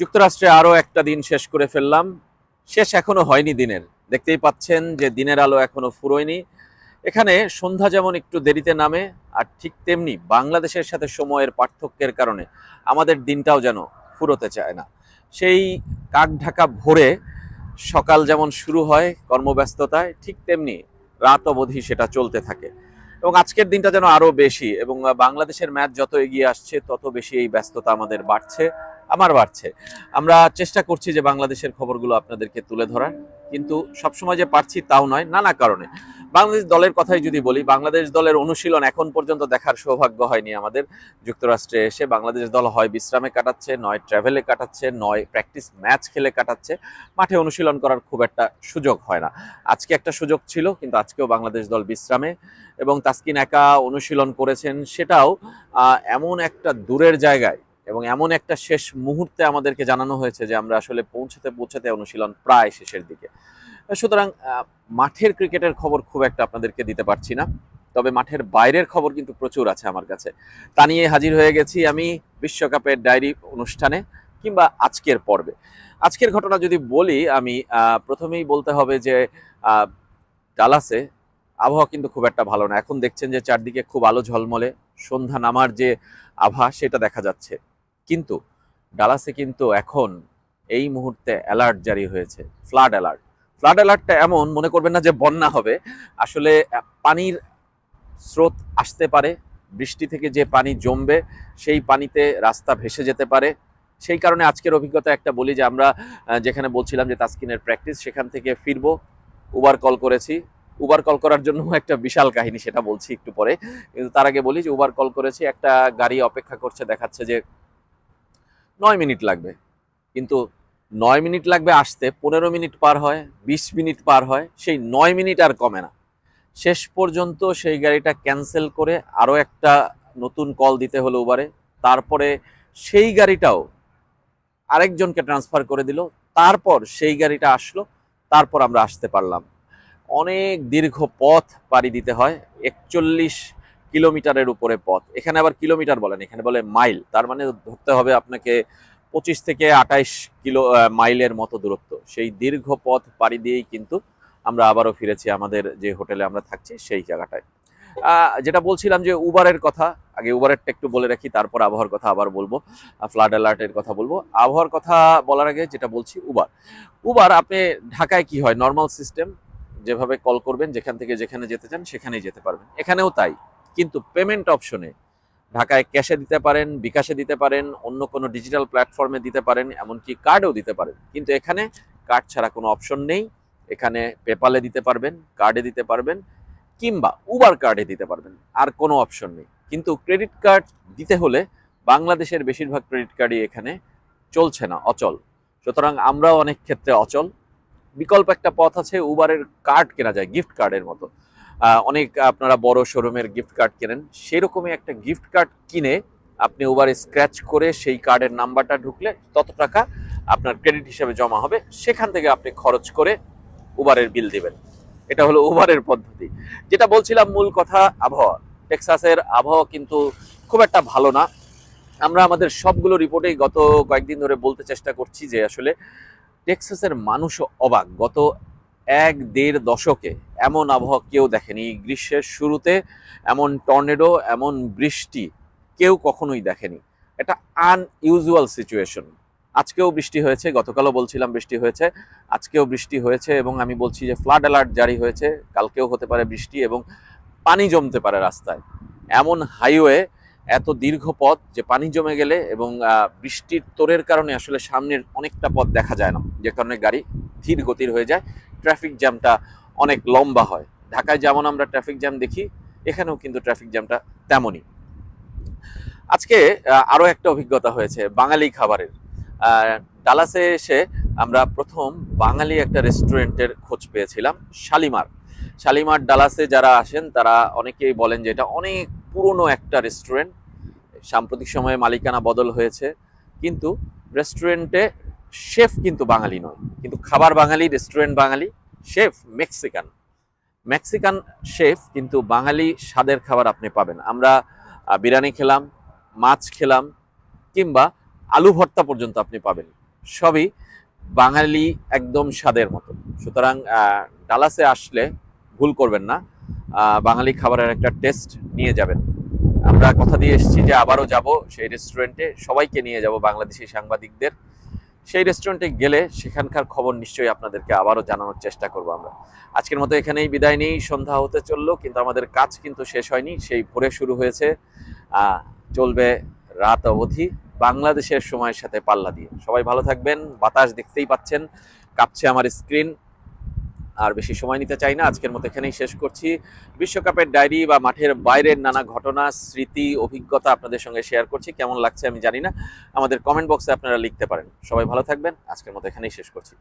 যুক্তরাষ্ট্রে আরো একটা দিন শেষ করে ফেললাম। শেষ এখনো হয়নি দিনের, দেখতেই পাচ্ছেন যে দিনের আলো এখনো ফুরোয়নি। এখানে সন্ধ্যা যেমন একটু দেরিতে নামে, আর ঠিক তেমনি বাংলাদেশের সাথে সময়ের পার্থক্যের কারণে আমাদের দিনটাও যেন ফুরোতে চায় না। সেই কাক ঢাকা ভোরে সকাল যেমন শুরু হয় কর্মব্যস্ততায়, ঠিক তেমনি রাত অবধি সেটা চলতে থাকে। এবং আজকের দিনটা যেন আরো বেশি, এবং বাংলাদেশের ম্যাচ যত এগিয়ে আসছে তত বেশি এই ব্যস্ততা আমাদের বাড়ছে, আমার বাড়ছে। আমরা চেষ্টা করছি যে বাংলাদেশের খবরগুলো আপনাদেরকে তুলে ধরার, কিন্তু সবসময় যে পারছি তাও নয়, নানা কারণে। বাংলাদেশ দলের কথাই যদি বলি, বাংলাদেশ দলের অনুশীলন এখন পর্যন্ত দেখার সৌভাগ্য হয়নি আমাদের। যুক্তরাষ্ট্রে এসে বাংলাদেশ দল হয় বিশ্রামে কাটাচ্ছে, নয় ট্রাভেলে কাটাচ্ছে, নয় প্র্যাকটিস ম্যাচ খেলে কাটাচ্ছে। মাঠে অনুশীলন করার খুব একটা সুযোগ হয় না। আজকে একটা সুযোগ ছিল, কিন্তু আজকেও বাংলাদেশ দল বিশ্রামে, এবং তাসকিন একা অনুশীলন করেছেন, সেটাও এমন একটা দূরের জায়গায় এবং এমন একটা শেষ মুহূর্তে আমাদেরকে জানানো হয়েছে যে আমরা আসলে পৌঁছাতে অনুশীলন প্রায় শেষের দিকে। সুতরাং মাঠের ক্রিকেটের খবর খুব একটা আপনাদেরকে দিতে পারছি না, তবে মাঠের বাইরের খবর কিন্তু প্রচুর আছে আমার কাছে। তা নিয়ে হাজির হয়ে গেছি আমি বিশ্বকাপের ডায়েরি অনুষ্ঠানে, কিংবা আজকের পর্বে। আজকের ঘটনা যদি বলি, আমি প্রথমেই বলতে হবে যে ডালাসে আবহাওয়া কিন্তু খুব একটা ভালো না। এখন দেখছেন যে চারদিকে খুব আলো ঝলমলে, সন্ধ্যা নামার যে আভা সেটা দেখা যাচ্ছে। কিন্তু ডালাসে কিন্তু এখন এই মুহূর্তে অ্যালার্ট জারি হয়েছে, ফ্লাড অ্যালার্ট। ফ্লাড অ্যালার্টটা এমন মনে করবেন না যে বন্যা হবে, আসলে পানির স্রোত আসতে পারে, বৃষ্টি থেকে যে পানি জমবে সেই পানিতে রাস্তা ভেসে যেতে পারে। সেই কারণে আজকের অভিজ্ঞতা একটা বলি, যে আমরা যেখানে বলছিলাম যে তাসকিনের প্র্যাকটিস, সেখান থেকে ফিরবো, উবার কল করেছি। উবার কল করার জন্য একটা বিশাল কাহিনী, সেটা বলছি একটু পরে। কিন্তু তার আগে বলি যে উবার কল করেছি, একটা গাড়ি অপেক্ষা করছে, দেখাচ্ছে যে 9 মিনিট লাগবে। কিন্তু 9 মিনিট লাগবে আসতে, 15 মিনিট পার হয়, 20 মিনিট পার হয়, সেই 9 মিনিট আর কমে না। শেষ পর্যন্ত সেই গাড়িটা ক্যান্সেল করে আরও একটা নতুন কল দিতে হলো উবারে। তারপরে সেই গাড়িটাও আরেকজনকে ট্রান্সফার করে দিল, তারপর সেই গাড়িটা আসলো, তারপর আমরা আসতে পারলাম। অনেক দীর্ঘ পথ পাড়ি দিতে হয়, 41 কিলোমিটারের উপরে পথ। এখানে আবার কিলোমিটার বলেন, এখানে বলে মাইল। তার মানে ধরতে হবে আপনাকে 25 থেকে 28 মাইলের মতো দূরত্ব। সেই দীর্ঘ পথ পাড়ি দিয়েই কিন্তু আমরা আবারও ফিরেছি আমাদের যে হোটেলে আমরা থাকছি সেই জায়গাটায়। যেটা বলছিলাম যে উবারের কথা, আগে উবারেরটা একটু বলে রাখি, তারপর আবহাওয়ার কথা আবার বলবো, ফ্লাড অ্যালার্টের কথা বলবো। আবহাওয়ার কথা বলার আগে যেটা বলছি, উবার। উবার আপনি ঢাকায় কি হয়, নর্মাল সিস্টেম, যেভাবে কল করবেন যেখান থেকে যেখানে যেতে চান সেখানেই যেতে পারবেন, এখানেও তাই। কিন্তু পেমেন্ট অপশনে ঢাকায় ক্যাশে দিতে পারেন, বিকাশে দিতে পারেন, অন্য কোনো ডিজিটাল প্ল্যাটফর্মে দিতে পারেন, এমনকি কার্ডেও দিতে পারেন। কিন্তু এখানে কার্ড ছাড়া কোনো অপশন নেই। এখানে পেপালে দিতে পারবেন, কার্ডে দিতে পারবেন, কিংবা উবার কার্ডে দিতে পারবেন, আর কোনো অপশন নেই। কিন্তু ক্রেডিট কার্ড দিতে হলে বাংলাদেশের বেশিরভাগ ক্রেডিট কার্ডই এখানে চলছে না, অচল। সুতরাং আমরাও অনেক ক্ষেত্রে অচল। বিকল্প একটা পথ আছে, উবারের কার্ড কেনা যায় গিফট কার্ডের মতো। অনেক আপনারা বড় শোরুমের গিফট কার্ড কেনেন, সেরকমই একটা গিফট কার্ড কিনে আপনি উবারে স্ক্র্যাচ করে সেই কার্ডের নাম্বারটা ঢুকলে তত টাকা আপনার ক্রেডিট হিসেবে জমা হবে, সেখান থেকে আপনি খরচ করে উবারের বিল দিবেন। এটা হলো উবারের পদ্ধতি। যেটা বলছিলাম, মূল কথা আবহাওয়া। টেক্সাসের আবহাওয়া কিন্তু খুব একটা ভালো না। আমরা আমাদের সবগুলো রিপোর্টেই গত কয়েকদিন ধরে বলতে চেষ্টা করছি যে আসলে টেক্সাসের মানুষও অবাক। গত 1-1.5 দশকে এমন আবহাওয়া কেউ দেখেনি। গ্রীষ্মের শুরুতে এমন টর্নেডো, এমন বৃষ্টি কেউ কখনোই দেখেনি। এটা আনইউজুয়াল সিচুয়েশন। আজকেও বৃষ্টি হয়েছে, গতকালও বলছিলাম বৃষ্টি হয়েছে, আজকেও বৃষ্টি হয়েছে, এবং আমি বলছি যে ফ্লাড অ্যালার্ট জারি হয়েছে, কালকেও হতে পারে বৃষ্টি, এবং পানি জমতে পারে রাস্তায়। এমন হাইওয়ে, এত দীর্ঘ পথ যে পানি জমে গেলে এবং বৃষ্টির তোড়ের কারণে আসলে সামনের অনেকটা পথ দেখা যায় না, যে কারণে গাড়ি ধীর গতির হয়ে যায়, ট্রাফিক জ্যামটা অনেক লম্বা হয়। ঢাকায় যেমন আমরা ট্রাফিক জ্যাম দেখি, এখানেও কিন্তু ট্রাফিক জ্যামটা তেমনই। আজকে আরও একটা অভিজ্ঞতা হয়েছে বাঙালি খাবারের। ডালাসে এসে আমরা প্রথম বাঙালি একটা রেস্টুরেন্টের খোঁজ পেয়েছিলাম, শালিমার। শালিমার ডালাসে যারা আসেন তারা অনেকেই বলেন যে এটা অনেক পুরনো একটা রেস্টুরেন্ট, সাম্প্রতিক সময়ে মালিকানা বদল হয়েছে, কিন্তু রেস্টুরেন্টে শেফ কিন্তু বাঙালি নয়, কিন্তু খাবার বাঙালি, রেস্টুরেন্ট বাঙালি, শেফ মেক্সিকান। মেক্সিকান শেফ, কিন্তু বাঙালি স্বাদের খাবার আপনি পাবেন। আমরা বিরিয়ানি খেলাম, মাছ খেলাম, কিংবা আলু ভর্তা পর্যন্ত আপনি পাবেন। সবই বাঙালি একদম স্বাদের মতো। সুতরাং ডালাসে আসলে ভুল করবেন না, বাঙালি খাবারের একটা টেস্ট নিয়ে যাবেন। আমরা কথা দিয়ে এসেছি যে আবারও যাব সেই রেস্টুরেন্টে, সবাইকে নিয়ে যাব, বাংলাদেশি সাংবাদিকদের। সেই রেস্টুরেন্টে গেলে সেখানকার খবর নিশ্চয়ই আপনাদেরকে আবারও জানানোর চেষ্টা করব আমরা। আজকের মতো এখানেই বিদায় নিই, সন্ধ্যা হতে চললো, কিন্তু আমাদের কাজ কিন্তু শেষ হয়নি, সেই ভোরে শুরু হয়েছে, চলবে রাত অবধি, বাংলাদেশের সময়ের সাথে পাল্লা দিয়ে। সবাই ভালো থাকবেন। বাতাস দেখতেই পাচ্ছেন, কাঁপছে আমার স্ক্রিন। আর বেশি সময় নিতে চাই না, আজকের মতো এখানেই শেষ করছি। বিশ্বকাপের ডায়েরি বা মাঠের বাইরের নানা ঘটনা, স্মৃতি, অভিজ্ঞতা আপনাদের সঙ্গে শেয়ার করছি। কেমন লাগছে আমি জানি না, আমাদের কমেন্ট বক্সে আপনারা লিখতে পারেন। সবাই ভালো থাকবেন, আজকের মতো এখানেই শেষ করছি।